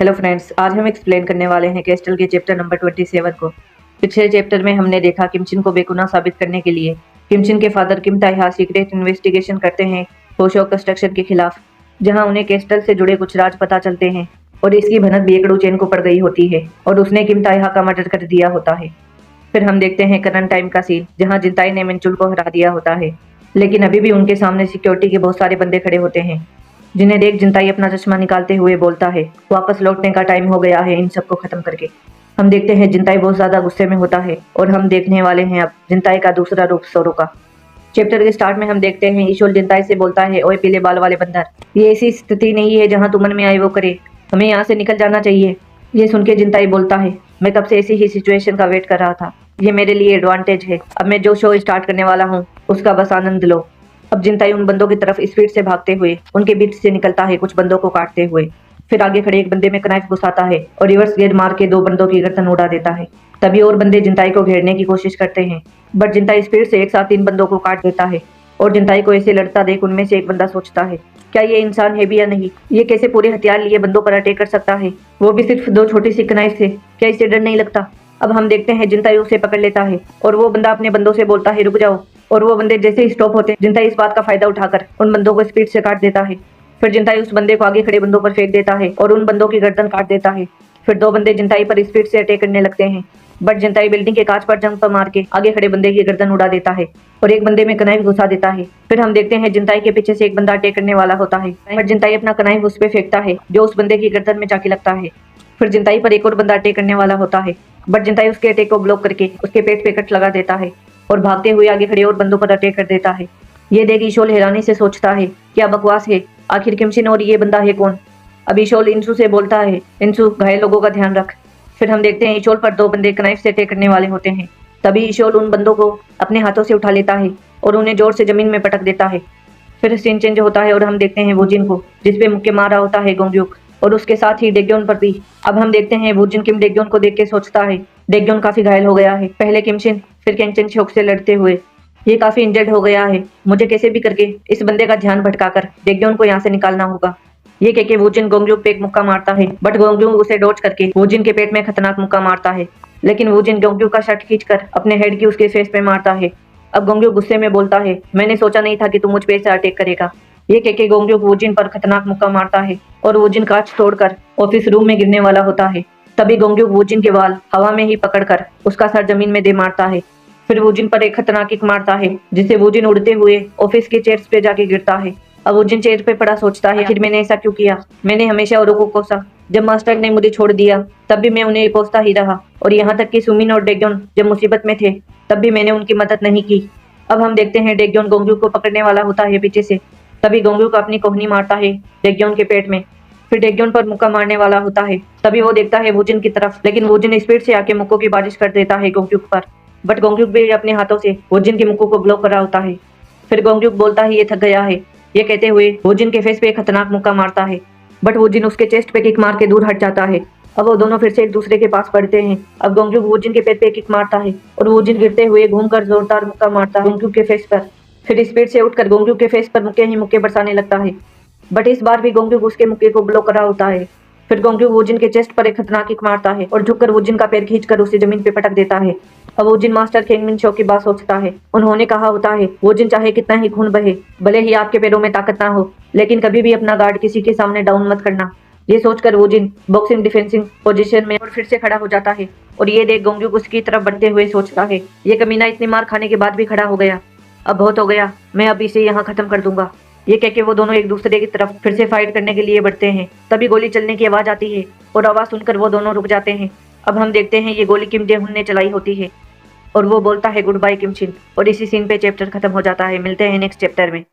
Hello friends, आज हम explain करने वाले हैं कैस्टल के चैप्टर नंबर 27 को। पिछले चैप्टर में हमने देखा किमचिन को बेगुनाह साबित करने के लिए किमचिन के फादर किम ताइहा सीक्रेट इन्वेस्टिगेशन करते हैं होशो कंस्ट्रक्शन के खिलाफ, जहां उन्हें कैस्टल से जुड़े कुछ राज पता चलते हैं और इसकी भनक बेकड़ू चेन को पड़ गई होती है और उसने किम ताइहा का मर्डर कर दिया होता है। फिर हम देखते हैं करंट टाइम का सीन, जहाँ जिनताई ने मिनचुल को हरा दिया होता है, लेकिन अभी भी उनके सामने सिक्योरिटी के बहुत सारे बंदे खड़े होते हैं, जिन्हें देख जिनताई अपना चश्मा निकालते हुए बोलता है वापस लौटने का टाइम हो गया है इन सबको खत्म करके। हम देखते हैं जिनताई बहुत ज्यादा गुस्से में होता है और हम देखने वाले हैं अब जिनताई का दूसरा रूप सोरो का। चैप्टर के स्टार्ट में हम देखते हैं ईशोल जिनताई से बोलता है, ओए पीले बाल वाले बंदर, ये ऐसी स्थिति नहीं है जहाँ तू मन में आए वो करे, हमें यहाँ से निकल जाना चाहिए। ये सुन के जिनताई बोलता है, मैं कब से ऐसी ही सिचुएशन का वेट कर रहा था, ये मेरे लिए एडवांटेज है, अब मैं जो शो स्टार्ट करने वाला हूँ उसका बस आनंद लो। अब जिनताई उन बंदों की तरफ स्पीड से भागते हुए उनके बीच से निकलता है कुछ बंदों को काटते हुए, फिर आगे खड़े एक बंदे में कनाइफ घुसाता है और रिवर्स गेयर मार के 2 बंदों की गर्दन उड़ा देता है। तभी और बंदे जिनताई को घेरने की कोशिश करते हैं, बट जिनताई स्पीड से एक साथ 3 बंदों को काट देता है और जिनताई को ऐसे लड़ता देख उनमें से एक बंदा सोचता है, क्या ये इंसान है भी या नहीं, ये कैसे पूरे हथियार लिए बंदों पर अटैक कर सकता है, वो भी सिर्फ 2 छोटी सी कनाइफ से, क्या इससे डर नहीं लगता। अब हम देखते हैं जिनताई उसे पकड़ लेता है और वो बंदा अपने बंदों से बोलता है रुक जाओ, और वो बंदे जैसे ही स्टॉप होते हैं जिनताई इस बात का फायदा उठाकर उन बंदों को स्पीड से काट देता है। फिर जिनताई उस बंदे को आगे खड़े बंदों पर फेंक देता है और उन बंदों की गर्दन काट देता है। फिर 2 बंदे जिनताई पर स्पीड से अटैक करने लगते हैं, बट जिनताई बिल्डिंग के कांच पर जंप मार के आगे खड़े बंदे की गर्दन उड़ा देता है और एक बंदे में कनाइफ घुसा देता है। फिर हम देखते हैं जिनताई के पीछे से एक बंदा अटैक करने वाला होता है, बट जिनताई अपना कनाइफ उस पर फेंकता है जो उस बंदे की गर्दन में जाके लगता है। फिर जिनताई पर एक और बंदा अटैक करने वाला होता है, बट जिनताई उसके अटैक को ब्लॉक करके उसके पेट पे कट लगा देता है और भागते हुए आगे खड़े और बंदों पर अटैक कर देता है। ये देख ईशोल हैरानी से सोचता है, क्या बकवास है, आखिर किमचिन और ये बंदा है कौन। अब ईशोल इंसू से बोलता है, इंसू घायल लोगों का ध्यान रख। फिर हम देखते हैं ईशोल पर 2 बंदे कनाइफ से अटैक करने वाले होते हैं, तभी ईशोल उन बंदों को अपने हाथों से उठा लेता है और उन्हें जोर से जमीन में पटक देता है। फिर सीन चेंज होता है और हम देखते हैं वूजिन को, जिसपे मुक्के मारा होता है गोंगयुक, और उसके साथ ही डेग्योन पर भी। अब हम देखते हैं वूजिन किम डेग्योन को देख के सोचता है, डेग्योन काफी घायल हो गया है, पहले किमचिन फिर केंचन शोक से लड़ते हुए ये काफी इंजर्ड हो गया है, मुझे कैसे भी करके इस बंदे का ध्यान भटकाकर डेग्योन को यहाँ से निकालना होगा। ये कह के वूजिन गोंगयुक पे एक मुक्का मारता है, बट गोंगयुक उसे डॉज करके वूजिन के पेट में खतरनाक मुक्का मारता है, लेकिन वूजिन गोंगयुक का शर्ट खींचकर अपने हेड की उसके फेस पे मारता है। अब गोंगयुक गुस्से में बोलता है, मैंने सोचा नहीं था कि तू मुझ पे ऐसे अटैक करेगा। ये कह के गोंगयुक वूजिन पर खतरनाक मुक्का मारता है और वूजिन कांच तोड़कर ऑफिस रूम में गिरने वाला होता है। तभी गोंगयुक वूजिन के बाल हवा में ही पकड़कर उसका सर जमीन में दे मारता है। फिर वूजिन पर एक खतरनाक किक मारता है, जिससे वूजिन उड़ते हुए ऑफिस के चेयर्स पे जाके गिरता है। अब वूजिन चेयर पे पड़ा सोचता है, आखिर मैंने ऐसा क्यों किया, मैंने हमेशा औरों को कोसा, जब मास्टर ने मुझे छोड़ दिया तब भी मैं उन्हें कोसता ही रहा, और यहाँ तक कि सुमिन और डेग्योन जब मुसीबत में थे तब भी मैंने उनकी मदद नहीं की। अब हम देखते हैं डेग्योन गोंगयुक को पकड़ने वाला होता है पीछे से, तभी गोंगयुक अपनी कोहनी मारता है डेग्योन के पेट में। फिर डेग्योन पर मुक्का मारने वाला होता है, तभी वो देखता है वूजिन की तरफ, लेकिन वूजिन स्पीड से आके मुक्कों की बारिश कर देता है गोंगयुक पर, बट गोंगयुक भी अपने हाथों से वूजिन के मुक्कों को ब्लॉक कर रहा होता है। फिर गोंगयुक बोलता है ये थक गया है, ये कहते हुए वूजिन के फेस पे एक खतरनाक मुक्का मारता है, बट वूजिन उसके चेस्ट पे किक मार के दूर हट जाता है। अब वो दोनों फिर से एक दूसरे के पास पड़ते हैं। अब गोंगयुक वूजिन के पेट पे किक मारता है और वूजिन गिरते हुए घूमकर जोरदार मुक्का मारता है गोंगयुक के फेस पर। फिर स्पीड से उठकर गोंगयुक के फेस पर मुक्के ही मुक्के बरसाने लगता है, बट इस बार भी गोंगयुक उसके मुक्के को ब्लॉक कर रहा होता है। फिर गोंगयुक वूजिन के चेस्ट पर एक खतरनाक किक मारता है और झुककर वूजिन का पैर खींचकर उसे जमीन पे पटक देता है। अब वूजिन मास्टर खेंगमिन शो की बात सोचता है, उन्होंने कहा होता है वूजिन चाहे कितना ही खून बहे, भले ही आपके पैरों में ताकत ना हो, लेकिन कभी भी अपना गार्ड किसी के सामने डाउन मत करना। ये सोचकर वूजिन बॉक्सिंग डिफेंसिंग पोजीशन में और फिर से खड़ा हो जाता है, और ये देख गोंगयुक उसकी तरफ बढ़ते हुए सोचता है, ये कमीना इतनी मार खाने के बाद भी खड़ा हो गया, अब बहुत हो गया, मैं अब इसे यहाँ खत्म कर दूंगा। ये कह के वो दोनों एक दूसरे की तरफ फिर से फाइट करने के लिए बढ़ते हैं। तभी गोली चलने की आवाज आती है और आवाज सुनकर वो दोनों रुक जाते हैं। अब हम देखते हैं ये गोली किम जे-हुन ने चलाई होती है और वो बोलता है गुड बाय किमचिन, और इसी सीन पे चैप्टर खत्म हो जाता है। मिलते हैं नेक्स्ट चैप्टर में।